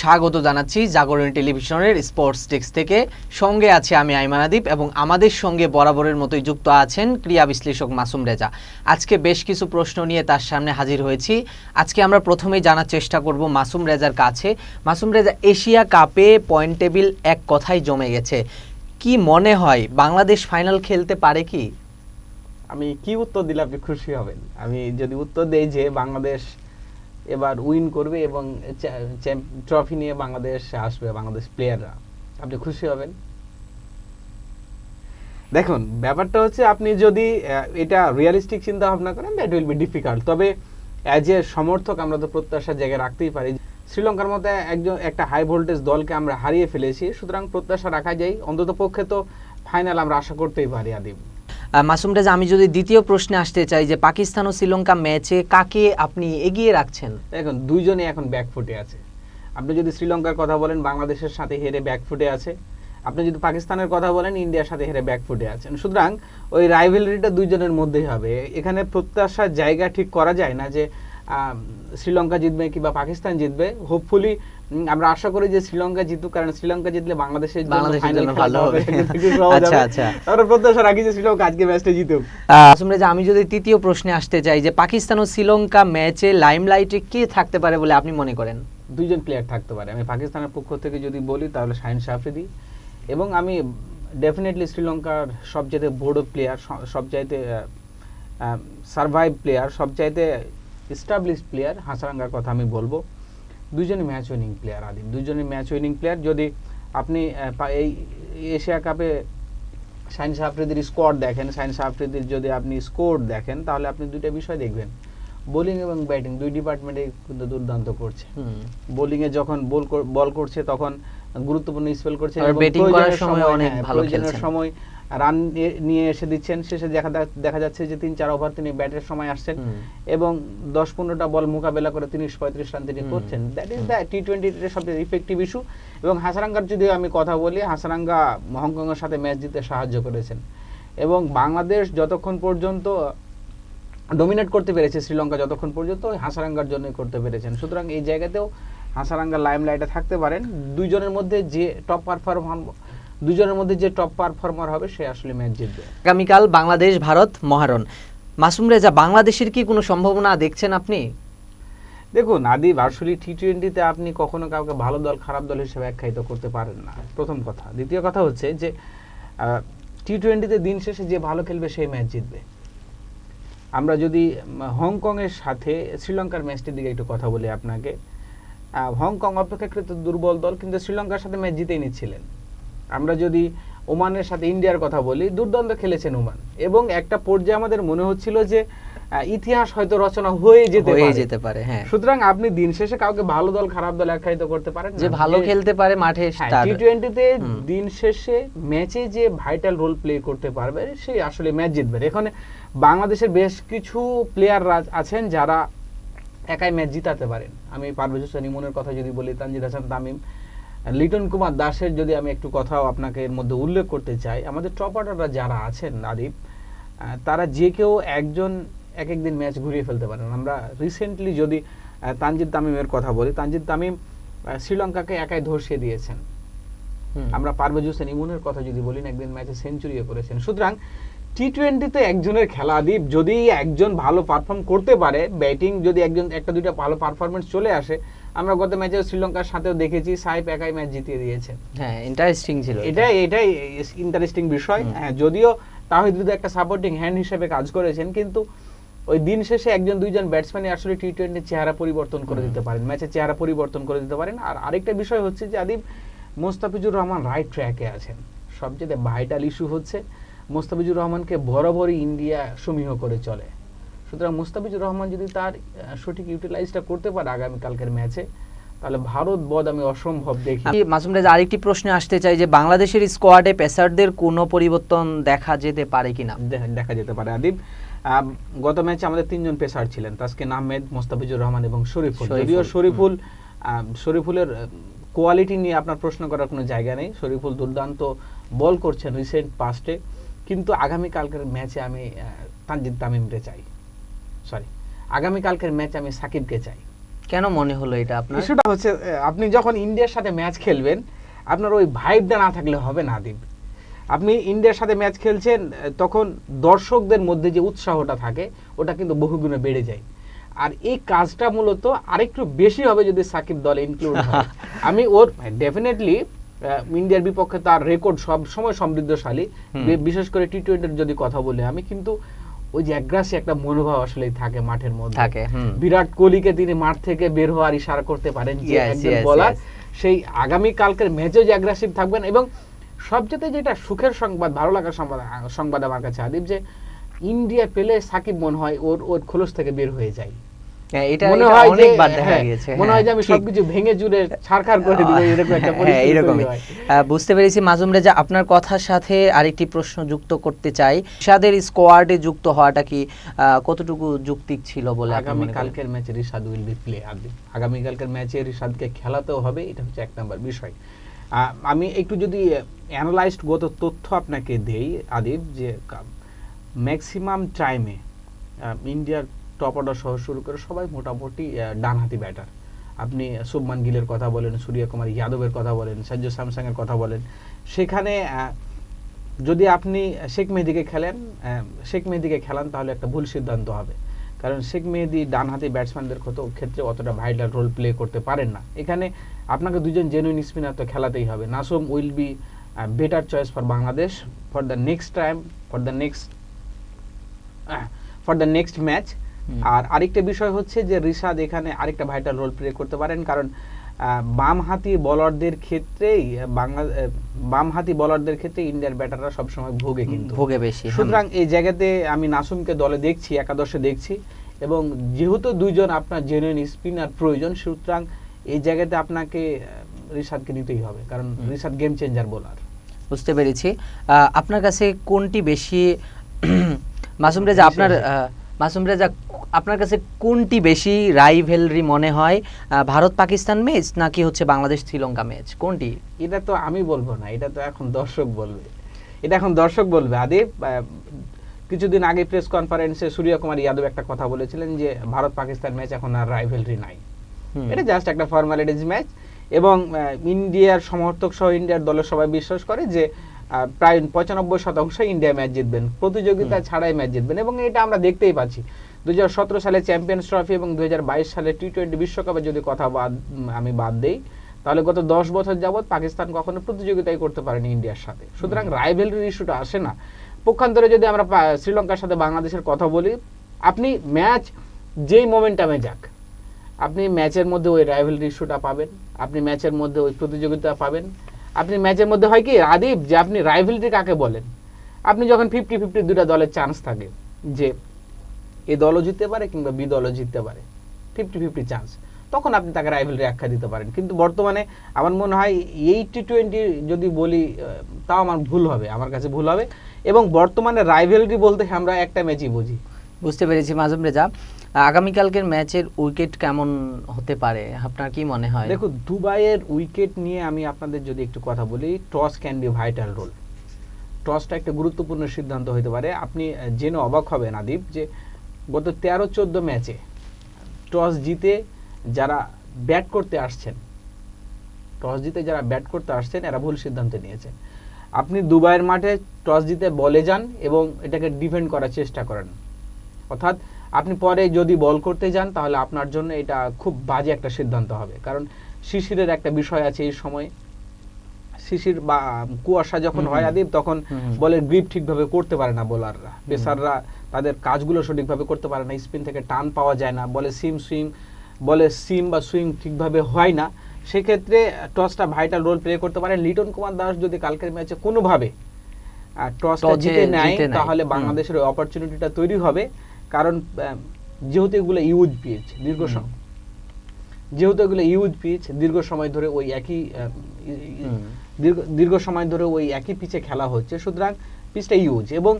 স্বাগত জানাচ্ছি জাগরণ টেলিভিশনের স্পোর্টস ডেস্ক থেকে। সঙ্গে আছে আমি আইমান আদিব এবং আমাদের সঙ্গে বরাবরের মতোই যুক্ত আছেন ক্রীড়া বিশ্লেষক মাসুম রেজা। আজকে বেশ কিছু প্রশ্ন নিয়ে তার সামনে হাজির হয়েছি। আজকে আমরা প্রথমেই জানার চেষ্টা করব মাসুম রেজার কাছে। মাসুম রেজা, এশিয়া কাপে পয়েন্ট টেবিল এক কথায় জমে গেছে, কি মনে হয় বাংলাদেশ ফাইনাল খেলতে পারে কি? আমি কি উত্তর দিলে আপনি খুশি হবেন? আমি যদি উত্তর দেই যে বাংলাদেশ এবার উইন করবে এবং ট্রফি নিয়ে বাংলাদেশ আসবে, বাংলাদেশ প্লেয়াররা, আপনি খুশি হবেন? দেখুন, ব্যাপারটা হচ্ছে আপনি যদি এটা রিয়েলিস্টিক চিন্তা ভাবনা করেন, দ্যাট উইল বি ডিফিকাল্ট। তবে অ্যাজ এ সমর্থক আমরা তো প্রত্যাশার জায়গায় রাখতেই পারি। শ্রীলঙ্কার মতো একটা হাই ভোল্টেজ দলকে আমরা হারিয়ে ফেলেছি, সুতরাং প্রত্যাশা রাখা যায় অন্তত পক্ষে তো ফাইনাল আমরা আশা করতেই পারি। আদিব, মাসুম রেজা, আমি যদি দ্বিতীয় প্রশ্নে আসতে চাই যে পাকিস্তান ও শ্রীলঙ্কা ম্যাচে কাকে আপনি এগিয়ে রাখছেন? এখন দুইজনে এখন ব্যাকফুটে আছে। আপনি যদি শ্রীলঙ্কার কথা বলেন, বাংলাদেশের সাথে হেরে ব্যাকফুটে আছে। আপনি যদি পাকিস্তানের কথা বলেন, ইন্ডিয়ার সাথে হেরে ব্যাকফুটে আছেন। সুতরাং ওই রাইভেলরিটা দুইজনের মধ্যেই হবে। এখানে প্রত্যাশার জায়গা ঠিক করা যায় না যে শ্রীলঙ্কা জিতবে কিংবা পাকিস্তান জিতবে। হোপফুলি আমরা আশা করি যে শ্রীলঙ্কা জিতুক, কারণ শ্রীলঙ্কা জিতলে বাংলাদেশের জন্য ভালো হবে। আচ্ছা আচ্ছা, আমরা প্রত্যাশা রাখি যে শ্রীলঙ্কা আজকে ম্যাচটা জিতুক। মাসুম রেজা, আমি যদি তৃতীয় প্রশ্নে আসতে চাই যে পাকিস্তান ও শ্রীলঙ্কা ম্যাচে লাইমলাইটে কে থাকতে পারে বলে আপনি মনে করেন? দুইজন প্লেয়ার থাকতে পারে। আমি পাকিস্তানের পক্ষ থেকে যদি বলি তাহলে শাহিন আফ্রিদি, এবং আমি ডেফিনেটলি শ্রীলঙ্কার সবচাইতে বড় প্লেয়ার, সবচাইতে সার্ভাইভ প্লেয়ার, সবচাইতে এস্টাবলিশ প্লেয়ার হাসারাঙ্গার কথা আমি বলবো। দুইজনই ম্যাচ উইনিং প্লেয়ার। আদিম, দুইজনই ম্যাচ উইনিং প্লেয়ার। যদি আপনি এই এশিয়া কাপে শাহিন আফ্রিদির স্কোয়াড দেখেন, শাহিন আফ্রিদির যদি আপনি স্কোর দেখেন, তাহলে আপনি দুইটা বিষয় দেখবেন, বোলিং এবং ব্যাটিং দুই ডিপার্টমেন্টে কিন্তু দুর্দান্ত করছে। বোলিং এ যখন বল করছে তখন গুরুত্বপূর্ণ স্পেল করছে, এবং ব্যাটিং করার সময় অনেক ভালো খেলছেন। সময় রান নিয়ে এসে দিচ্ছেন। শেষে দেখা যাচ্ছে যে 3-4 ওভার তিনি ব্যাটের সময় আসছেন এবং 10-15টা বল মোকাবেলা করে 30-35 রান তিনি করছেন। দ্যাট ইজ দ্য টি-20 এর সবচেয়ে ইফেক্টিভ ইস্যু। এবং হাসারাঙ্গার যদি আমি কথা বলি, হাসারাঙ্গা হংকং এর সাথে ম্যাচ জিততে সাহায্য করেছেন এবং বাংলাদেশ যতক্ষণ পর্যন্ত ডমিনেট করতে পেরেছে, শ্রীলঙ্কা যতক্ষণ পর্যন্ত হাসারাঙ্গার জন্যই করতে পেরেছেন। সুতরাং এই জায়গাতেও হাসারাঙ্গা লাইমলাইটে থাকতে পারেন। দুইজনের মধ্যে যে টপ পারফর্মার হবে সে আসলে ম্যাচ জিতবে। আগামীকাল বাংলাদেশ ভারত মহারণ। মাসুম রেজা, বাংলাদেশের কি কোনো সম্ভাবনা দেখছেন আপনি? দেখুন আদিব, আসলে টি-20তে আপনি কখনো কাউকে ভালো দল খারাপ দল হিসেবে আখ্যায়িত করতে পারেন না, প্রথম কথা। দ্বিতীয় কথা হচ্ছে যে টি-20তে দিন শেষে যে ভালো খেলবে সেই ম্যাচ জিতবে। আমরা যদি হংকং এর সাথে শ্রীলঙ্কার ম্যাচটির দিকে একটু কথা বলি আপনাকে, হংকং অপেক্ষাকৃত দুর্বল দল, কিন্তু শ্রীলঙ্কার সাথে ম্যাচ জিতেই নিচ্ছিলেন। আমরা যদি ওমানের সাথে ইন্ডিয়ার কথা বলি, দুর্দান্ত খেলেছেন ওমান, এবং একটা পর্যায়ে আমাদের মনে হচ্ছিল যে ইতিহাস হয়তো রচনা হয়ে যেতে পারে। হ্যাঁ, সুতরাং আপনি দিন শেষে কাউকে ভালো দল খারাপ দল আখ্যায়িত করতে পারেন না। যে ভালো খেলতে পারে মাঠে, টি-20তে দিন শেষে ম্যাচে যে ভাইটাল রোল প্লে করতে পারবে সে আসলে ম্যাচ জিতবে। এখানে বাংলাদেশের বেশ কিছু প্লেয়ার আছেন যারা একাই ম্যাচ জিতাতে পারেন। আমি পারভেজ হোসেন ইমনের কথা যদি বলি, তানজিদ হাসান তামিম, লিটন কুমার দাসের যদি আমি একটু কথাও আপনাকে এর মধ্যে উল্লেখ করতে চাই, আমাদের টপ অর্ডাররা যারা আছেন আদিব, তারা যে কেউ একজন এক একদিন ম্যাচ ঘুরিয়ে ফেলতে পারেন। আমরা রিসেন্টলি যদি তানজিদ তামিমের কথা বলি, তানজিদ তামিম শ্রীলঙ্কাকে একাই ধসিয়ে দিয়েছেন। আমরা পারভেজ হোসেন ইমনের কথা যদি বলি, একদিন ম্যাচে সেঞ্চুরিও করেছেন। সুতরাং টি-20তে একজনের খেলা আদিব, যদি একজন ভালো পারফর্ম করতে পারে, ব্যাটিং যদি একটা দুইটা ভালো পারফরমেন্স চলে আসে, আমরা গত ম্যাচে শ্রীলঙ্কার সাথেও দেখেছি সাইফ একাই ম্যাচ জিতিয়ে দিয়েছেন। হ্যাঁ, ইন্টারেস্টিং ছিল। এটাই ইন্টারেস্টিং বিষয়। হ্যাঁ, যদিও তাহিদ একটা সাপোর্টিং হ্যান্ড হিসেবে কাজ করেছেন, কিন্তু ওই দিন শেষে একজন দুইজন ব্যাটসম্যানই আসলে টি-20 চেহারা পরিবর্তন করে দিতে পারেন, ম্যাচের চেহারা পরিবর্তন করে দিতে পারেন। আর আরেকটা বিষয় হচ্ছে যে আদিব, মোস্তাফিজুর রহমান রাইট ট্র্যাকে আছেন। সবচেয়ে ভাইটাল ইস্যু হচ্ছে মোস্তাফিজুর রহমানকে বরাবরই ইন্ডিয়া সমীহ করে চলে। সুতরাং মোস্তাফিজুর রহমান যদি তার সঠিক ইউটিলাইজটা করতে পারে আগামীকালকের ম্যাচে, তাহলে ভারত বধ আমি অসম্ভব দেখি। মাসুম রেজা, আরেকটি প্রশ্নে আসতে চাই যে বাংলাদেশের স্কোয়াডে পেসারদের কোনো পরিবর্তন দেখা যেতে পারে কিনা? দেখা যেতে পারে আদিব। গত ম্যাচে আমাদের 3 জন পেসার ছিলেন, তাসকিন আহমেদ, মোস্তাফিজুর রহমান এবং শরীফুল। যদিও শরীফুলের কোয়ালিটি নিয়ে আপনার প্রশ্ন করার কোনো জায়গা নেই। শরীফুল দুর্দান্ত বল করছেন রিসেন্ট পাস্টে, কিন্তু আগামীকালকের ম্যাচে আমি তানজিদ তামিমকে চাই, আগামীকালকের ম্যাচে আমি সাকিবকে চাই। কেন মনে হলো এটা আপনার? ইস্যুটা হচ্ছে আপনি যখন ইন্ডিয়ার সাথে ম্যাচ খেলবেন, আপনার ওই ভাইবটা না থাকলে হবে না আদিব। আপনি ইন্ডিয়ার সাথে ম্যাচ খেলছেন, তখন দর্শকদের মধ্যে যে উৎসাহটা থাকে ওটা কিন্তু বহুগুণে বেড়ে যায়। আর এই কাজটা মূলত আরেকটু বেশি হবে যদি সাকিব দলে ইনক্লুড হয়। আমি ওর ডেফিনেটলি ইন্ডিয়ার বিপক্ষে তার রেকর্ড সব সময় সমৃদ্ধশালী, বিশেষ করে টি-20 যদি কথা বলি আমি, কিন্তু ওই যে অ্যাগ্রাসি একটা মনোভাব আসলে থাকে মাঠের মধ্যে থাকে। বিরাট কোহলিকে তিনি মাঠ থেকে বের হওয়ার ইশারা করতে পারেন যে একজন বলার, সেই আগামী কালকের ম্যাচেও যে অ্যাগ্রেসিভ থাকবেন। এবং সবচেয়ে যেটা সুখের সংবাদ, ভালো লাগার সংবাদ আমার কাছে আদিব, যে ইন্ডিয়া পেলে সাকিব মনে হয় ওর খোলস থেকে বের হয়ে যায়। এটা অনেকবার দেখা গিয়েছে, মনে হয় যে আমি সবকিছু ভেঙে জুড়ে ছারখার করে দিব, এরকম একটা পরিস্থিতি হয়। বুঝতে পেরেছি মাসুম রেজা। আপনার কথার সাথে আরেকটি প্রশ্ন যুক্ত করতে চাই, রিশাদের স্কোয়াডে যুক্ত হওয়াটা কি কতটুকু যৌক্তিক ছিল বলে আপনি মনে করেন? আগামী কালকের ম্যাচে রিশাদ উইল বি প্লে। আগামী কালকের ম্যাচে রিশাদকে খেলাতেও হবে, এটা হচ্ছে এক নাম্বার বিষয়। আমি একটু যদি অ্যানালাইজড গত তথ্য আপনাকে দেই আদিব, যে ম্যাক্সিমাম টাইমে ইন্ডিয়ার টপ অর্ডার সহ শুরু করে সবাই মোটামুটি ডানহাতি ব্যাটার। আপনি শুভমান গিলের কথা বলেন, সূর্যকুমার যাদবের কথা বলেন, সঞ্জু স্যামসংয়ের কথা বলেন, সেখানে যদি আপনি শেখ মেহেদীকে খেলান তাহলে একটা ভুল সিদ্ধান্ত হবে। কারণ শেখ মেহেদী ডানহাতি ব্যাটসম্যানদের ক্ষেত্রে অতটা ভাইটাল রোল প্লে করতে পারেন না। এখানে আপনাকে দুজন জেনুইন স্পিনার তো খেলাতেই হবে। Nasum will be better choice for Bangladesh for the next time, for the next match. আর আরেকটা বিষয় হচ্ছে যে রিশাদ এখানে আরেকটা ভাইটাল রোল প্লে করতে পারেন, কারণ বামহাতি বোলারদের ক্ষেত্রে ইন্ডিয়ার ব্যাটাররা সবসময় ভোগে বেশি। সুতরাং এই জায়গাতে আমি নাসুমকে দলে দেখছি, একাদশে দেখছি, এবং যেহেতু দুইজন আপনার জেনুইন স্পিনার প্রয়োজন, সুতরাং এই জায়গাতে আপনাকে রিশাদকে নিতেই হবে, কারণ রিশাদ গেম চেঞ্জার বোলার। বুঝতে পেরেছি। আপনার কাছে কোনটি বেশি মাসুম রেজা, আপনার কাছে কোনটি বেশি রাইভেলরি মনে হয়, ভারত পাকিস্তান ম্যাচ নাকি হচ্ছে বাংলাদেশ শ্রীলঙ্কা ম্যাচ, কোনটি? এটা তো আমি বলবো না, এটা তো এখন দর্শক বলবে। আদিব, কিছুদিন আগে প্রেস কনফারেন্সে সূর্যকুমার যাদব একটা কথা বলেছিলেন যে ভারত পাকিস্তান ম্যাচ এখন আর রাইভেলরি নাই, এটা জাস্ট একটা ফর্মালিটিজ ম্যাচ। এবং ইন্ডিয়ার সমর্থক সহ ইন্ডিয়ার দলের সবাই বিশ্বাস করে যে প্রায় 95% ইন্ডিয়া ম্যাচ জিতবেন, প্রতিযোগিতা ছাড়াই ম্যাচ জিতবেন। এবং এটা আমরা দেখতেই পাচ্ছি 2017 সালে চ্যাম্পিয়ন্স ট্রফি এবং 2022 সালে টি-20 বিশ্বকাপের যদি কথা আমি বাদ দেই, তাহলে গত 10 বছর যাবৎ পাকিস্তান কখনো প্রতিযোগিতাই করতে পারেনি ইন্ডিয়ার সাথে। সুতরাং রাইভেলরি ইস্যুটা আসে না। পক্ষান্তরে যদি আমরা শ্রীলঙ্কার সাথে বাংলাদেশের কথা বলি, আপনি ম্যাচ যেই মোমেন্টামে যাক, আপনি ম্যাচের মধ্যে ওই রাইভেলরি ইস্যুটা পাবেন, আপনি ম্যাচের মধ্যে ওই প্রতিযোগিতা পাবেন। আপনি ম্যাচের মধ্যে হয় কি আদিব, যে আপনি রাইভেলরি কাকে বলেন, আপনি যখন 50-50 দুটা দলের চান্স থাকে যে এ দলও জিততে পারে কিংবা বি দলও জিততে পারে, 50-50 চান্স, তখন আপনি তাকে রাইভেলরি আখ্যা দিতে পারেন। কিন্তু বর্তমানে আমার মনে হয় এই টি-20 যদি বলি তাও আমার কাছে ভুল হবে। এবং বর্তমানে রাইভেলরি বলতে আমরা একটা ম্যাচই বুঝি। বুঝতে পেরেছি মাসুম রেজা। আগামীকালকের ম্যাচের উইকেট কেমন হতে পারে আপনার কি মনে হয়? দেখো, দুবাইয়ের উইকেট নিয়ে আমি আপনাদের যদি একটু কথা বলি, toss can be vital role. টসটা একটা গুরুত্বপূর্ণ সিদ্ধান্ত হতে পারে। আপনি জেনে অবাক হবেন আদিব, যে গত 13-14 ম্যাচে টস জিতে যারা ব্যাট করতে আসছেন এরা ভুল সিদ্ধান্ত নিয়েছেন। আপনি দুবাইয়ের মাঠে টস জিতে বলে যান এবং এটাকে ডিফেন্ড করার চেষ্টা করেন, অর্থাৎ আপনি পরে যদি বল করতে যান তাহলে আপনার জন্য এটা খুব বাজে একটা সিদ্ধান্ত হবে। কারণ শিশিরের একটা বিষয় আছে, এই সময় শিশির বা কুয়াশা যখন হয় আদিব, তখন বলের গ্রিপ ঠিকভাবে করতে পারে না বোলাররা, পেসাররা তাদের কাজগুলো সঠিকভাবে করতে পারে না, স্পিন থেকে টান পাওয়া যায় না, বলে সিম বা সুইং ঠিকভাবে হয় না। সেক্ষেত্রে টসটা ভাইটাল রোল প্লে করতে পারে। লিটন কুমার দাস যদি কালকের ম্যাচে কোনোভাবে টসটা জিতে নেয় তাহলে বাংলাদেশের অপরচুনিটিটা তৈরি হবে। কারণ যেহেতু এগুলো ইউজ পিচ, দীর্ঘ সময় ধরে ওই একই পিচে খেলা হচ্ছে, সুতরাং পিচটা ইউজ। এবং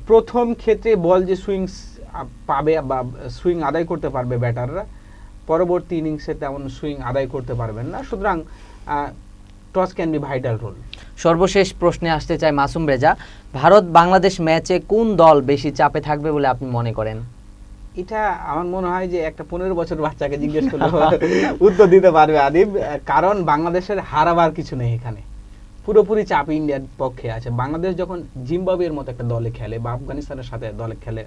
প্রথম ক্ষেত্রে বল যে সুইং পাবে বা সুইং আদায় করতে পারবে ব্যাটাররা, পরবর্তী ইনিংসে তেমন সুইং আদায় করতে পারবেন না। সুতরাং toss can be vital role. সর্বশেষ প্রশ্নে আসতে চাই মাসুম রেজা, ভারত বাংলাদেশ ম্যাচে কোন দল বেশি চাপে থাকবে বলে আপনি মনে করেন? এটা আমার মনে হয় যে একটা 15 বছর বাচ্চাকে জিজ্ঞেস করলে উত্তর দিতে পারবে আদিব। কারণ বাংলাদেশের হারাবার কিছু নেই এখানে, পুরোপুরি চাপ ইন্ডিয়ার পক্ষে আছে। বাংলাদেশ যখন জিম্বাবুয়ের মতো একটা দলে খেলে বা আফগানিস্তানের সাথে দলে খেলে,